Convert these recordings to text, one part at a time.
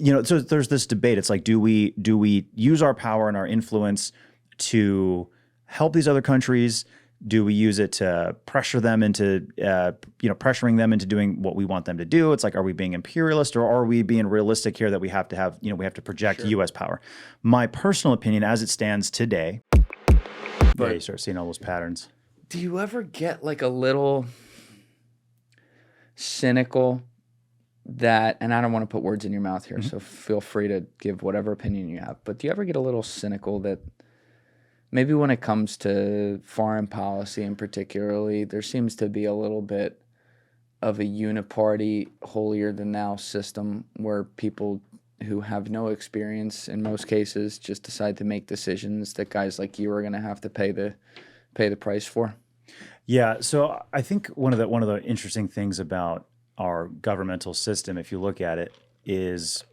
So there's this debate. It's like, do we use our power and our influence to help these other countries? Do we use it to pressure them into, pressuring them into doing what we want them to do? It's like, are we being imperialist, or are we being realistic here that we have to project U.S. power? My personal opinion, as it stands today, but you start seeing all those patterns. Do you ever get like a little cynical that, and I don't want to put words in your mouth here, so feel free to give whatever opinion you have, but do you ever get a little cynical that maybe when it comes to foreign policy and particularly, there seems to be a little bit of a uniparty, holier-than-thou system where people who have no experience in most cases just decide to make decisions that guys like you are going to have to pay the price for? Yeah, so I think one of the interesting things about our governmental system, if you look at it, is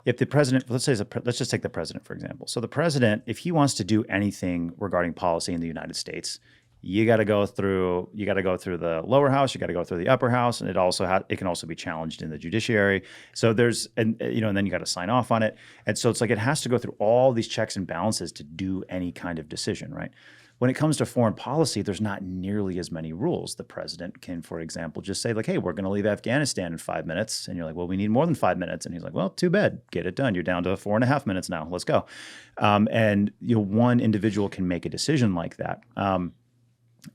if the president, let's just take the president for example. So the president, if he wants to do anything regarding policy in the United States, you got to go through the lower house, you got to go through the upper house, and it can also be challenged in the judiciary. So and then you got to sign off on it, and so it's like it has to go through all these checks and balances to do any kind of decision, right? When it comes to foreign policy, there's not nearly as many rules. The president can, for example, just say like, hey, we're going to leave Afghanistan in 5 minutes. And you're like, well, we need more than 5 minutes. And he's like, well, too bad. Get it done. You're down to 4.5 minutes now. Let's go. And one individual can make a decision like that.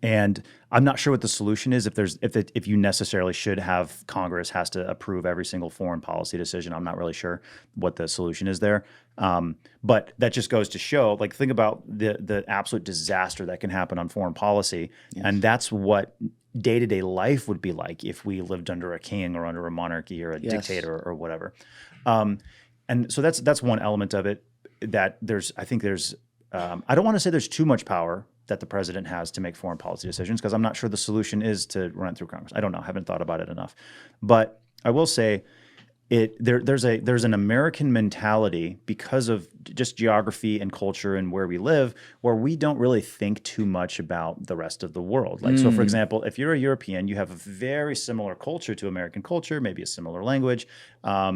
And I'm not sure what the solution is. If you necessarily should have Congress has to approve every single foreign policy decision. I'm not really sure what the solution is there. But that just goes to show, like, think about the absolute disaster that can happen on foreign policy, and that's what day-to-day life would be like if we lived under a king or under a monarchy or a dictator or whatever. And so that's one element of it. That I don't want to say there's too much power that the president has to make foreign policy decisions, because I'm not sure the solution is to run it through Congress. I don't know. I haven't thought about it enough. But I will say there's an American mentality because of just geography and culture and where we live, where we don't really think too much about the rest of the world. Like, so for example, if you're a European, you have a very similar culture to American culture, maybe a similar language,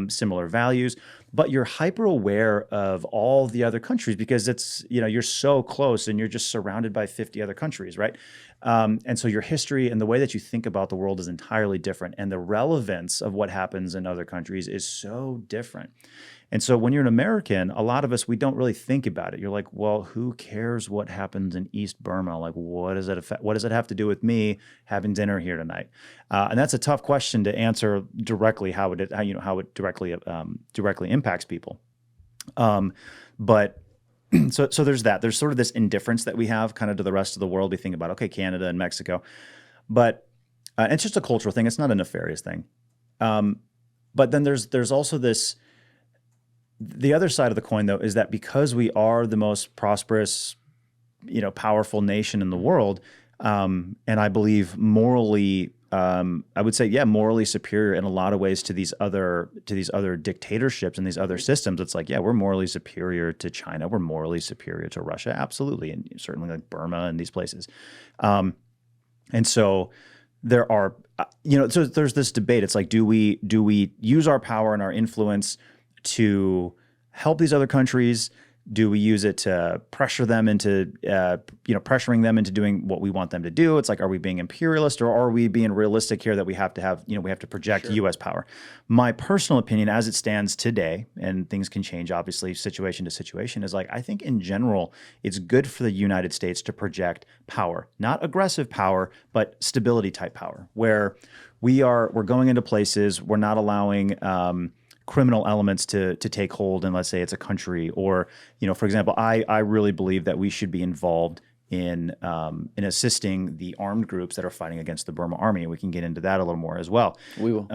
similar values, but you're hyper aware of all the other countries because you're so close and you're just surrounded by 50 other countries, right? And so your history and the way that you think about the world is entirely different. And the relevance of what happens in other countries is so different. And so when you're an American, a lot of us, we don't really think about it. You're like, well, who cares what happens in East Burma? Like, what does it have to do with me having dinner here tonight? And that's a tough question to answer directly, how it directly impacts people. But so there's that. There's sort of this indifference that we have kind of to the rest of the world. We think about, okay, Canada and Mexico. But it's just a cultural thing. It's not a nefarious thing. But then there's also this. The other side of the coin, though, is that because we are the most prosperous, powerful nation in the world, and I believe morally, I would say, morally superior in a lot of ways to these other dictatorships and these other systems. It's like, we're morally superior to China, we're morally superior to Russia, absolutely, and certainly like Burma and these places. And so there are, so there's this debate. It's like, do we use our power and our influence to help these other countries? Do we use it to pressure them into, pressuring them into doing what we want them to do? It's like, are we being imperialist, or are we being realistic here that we have to project U.S. power? My personal opinion, as it stands today, and things can change obviously situation to situation, is like, I think in general, it's good for the United States to project power, not aggressive power, but stability type power, where we're going into places, we're not allowing, criminal elements to take hold in, let's say it's a country, or, for example, I really believe that we should be involved in assisting the armed groups that are fighting against the Burma army. And we can get into that a little more as well. We will.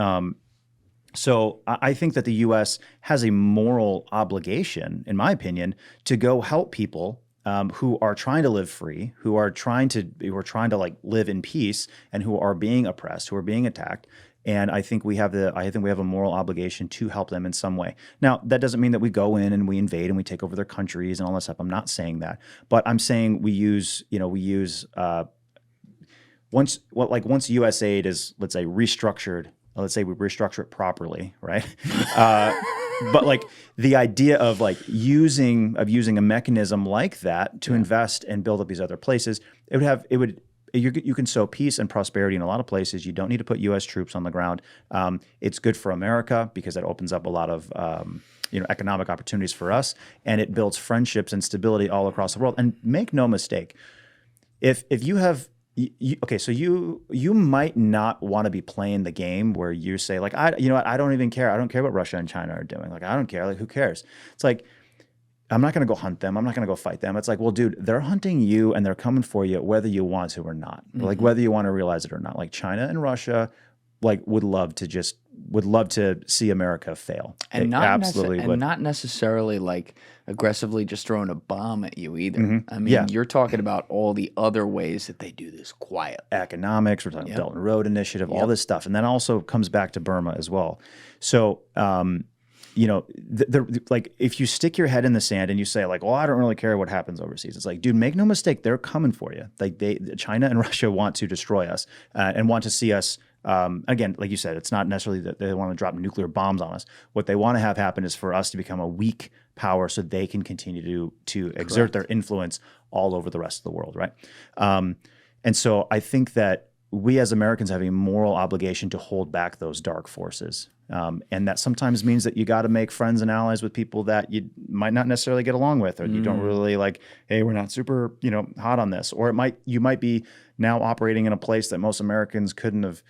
So I think that the U.S. has a moral obligation, in my opinion, to go help people who are trying to live free, who are trying to like live in peace, and who are being oppressed, who are being attacked. And I think we have a moral obligation to help them in some way. Now, that doesn't mean that we go in and we invade and we take over their countries and all that stuff. I'm not saying that, but I'm saying once U.S. aid is, let's say, restructured. Let's say we restructure it properly, right? but like the idea of like using a mechanism like that to invest and build up these other places, you can sow peace and prosperity in a lot of places. You don't need to put U.S. troops on the ground. It's good for America because it opens up a lot of economic opportunities for us, and it builds friendships and stability all across the world. And make no mistake, if you have so you might not want to be playing the game where you say like I don't even care. I don't care what Russia and China are doing. Like I don't care. Like who cares? It's like I'm not going to go hunt them. I'm not going to go fight them. It's like, well, dude, they're hunting you and they're coming for you whether you want to or not. Like whether you want to realize it or not. Like China and Russia like would love to see America fail. And They not absolutely would. not necessarily like aggressively just throwing a bomb at you either. I mean, you're talking about all the other ways that they do this quietly. Economics, we're talking Belt and Road Initiative, all this stuff. And then also comes back to Burma as well. So, like if you stick your head in the sand and you say like, well, I don't really care what happens overseas. It's like, dude, make no mistake, they're coming for you. Like China and Russia want to destroy us and want to see us. Again, like you said, it's not necessarily that they want to drop nuclear bombs on us. What they want to have happen is for us to become a weak power so they can continue to exert their influence all over the rest of the world, right? And so I think that we as Americans have a moral obligation to hold back those dark forces. And that sometimes means that you got to make friends and allies with people that you might not necessarily get along with, or you don't really like, hey, we're not super, hot on this. Or you might be now operating in a place that most Americans couldn't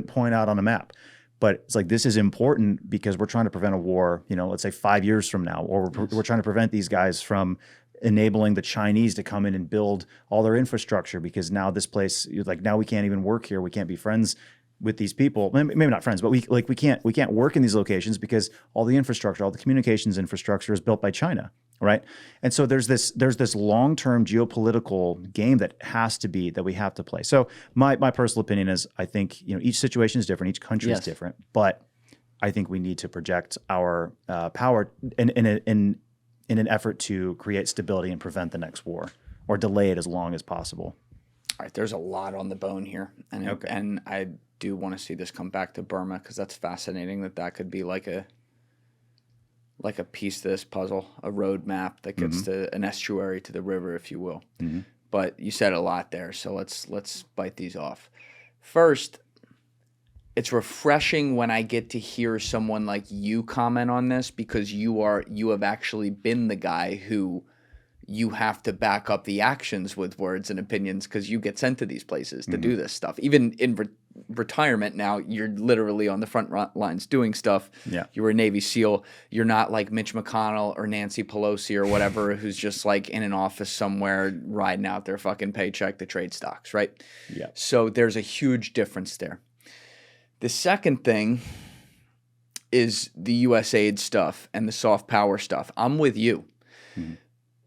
point out on a map. But it's like, this is important because we're trying to prevent a war, let's say 5 years from now, or we're trying to prevent these guys from enabling the Chinese to come in and build all their infrastructure, because now this place, like now we can't even work here. We can't be friends with these people. Maybe not friends, but we can't work in these locations because all the infrastructure, all the communications infrastructure is built by China, right? And so there's this long-term geopolitical game that we have to play. So my personal opinion is, I think each situation is different, each country is different, but I think we need to project our power in an effort to create stability and prevent the next war, or delay it as long as possible. All right, there's a lot on the bone here, and I do want to see this come back to Burma, because that's fascinating. That could be like a piece to this puzzle, a road map that gets to an estuary to the river, if you will. But you said a lot there, so let's bite these off. First, it's refreshing when I get to hear someone like you comment on this, because you have actually been the guy who you have to back up the actions with words and opinions, because you get sent to these places to do this stuff. Even in retirement now, you're literally on the front lines doing stuff. Yeah. You were a Navy SEAL. You're not like Mitch McConnell or Nancy Pelosi or whatever who's just like in an office somewhere riding out their fucking paycheck to trade stocks, right? Yeah. So there's a huge difference there. The second thing is the USAID stuff and the soft power stuff. I'm with you.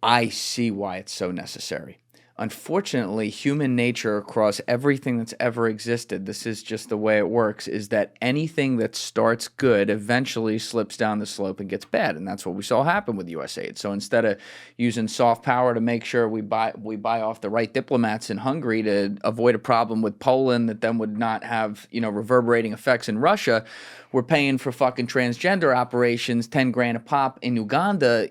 I see why it's so necessary. Unfortunately, human nature across everything that's ever existed, this is just the way it works, is that anything that starts good eventually slips down the slope and gets bad. And that's what we saw happen with USAID. So instead of using soft power to make sure we buy off the right diplomats in Hungary to avoid a problem with Poland that then would not have, reverberating effects in Russia, we're paying for fucking transgender operations, 10 grand a pop in Uganda,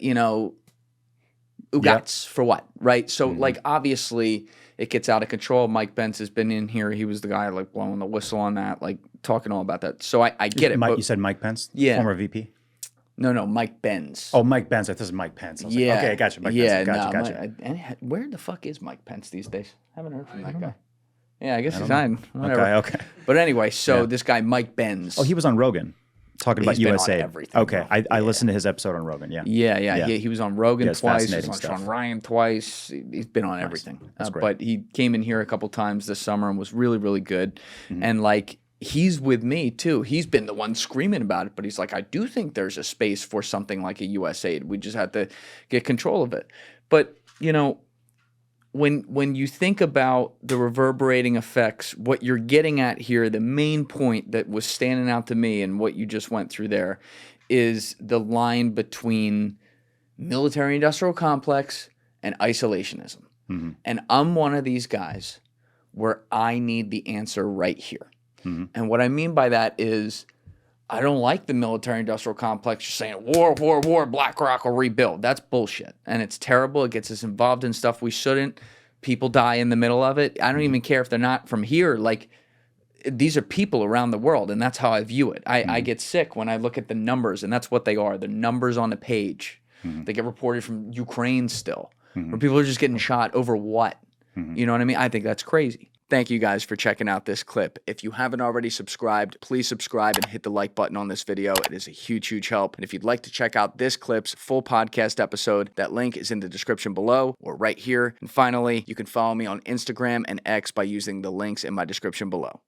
Ugats for what, right? So, like, obviously, it gets out of control. Mike Pence has been in here. He was the guy, like, blowing the whistle on that, like, talking all about that. So, I get it. You said Mike Pence? Yeah. Former VP? No, Mike Benz. Oh, Mike Benz. I thought this is Mike Pence. I was like, okay, I got you. Mike Pence. Gotcha. Where the fuck is Mike Pence these days? Haven't heard from that guy. Yeah, I guess he's hiding. Okay. But anyway, so this guy, Mike Benz. Oh, he was on Rogan. Talking about USA. Everything. Okay, I listened to his episode on Rogan. Yeah. He was on Rogan twice. He was on Sean Ryan twice. He's been on everything. That's great. But he came in here a couple times this summer and was really, really good. And like, he's with me too. He's been the one screaming about it, but he's like, I do think there's a space for something like a USAID. We just have to get control of it. But when you think about the reverberating effects, what you're getting at here, the main point that was standing out to me and what you just went through there is the line between military-industrial complex and isolationism. And I'm one of these guys where I need the answer right here. And what I mean by that is I don't like the military-industrial complex. You're saying war, war, war, BlackRock will rebuild. That's bullshit. And it's terrible. It gets us involved in stuff we shouldn't. People die in the middle of it. I don't even care if they're not from here. Like, these are people around the world, and that's how I view it. I get sick when I look at the numbers, and that's what they are, the numbers on the page. They get reported from Ukraine still, where people are just getting shot over what? You know what I mean? I think that's crazy. Thank you guys for checking out this clip. If you haven't already subscribed, please subscribe and hit the like button on this video. It is a huge, huge help. And if you'd like to check out this clip's full podcast episode, that link is in the description below or right here. And finally, you can follow me on Instagram and X by using the links in my description below.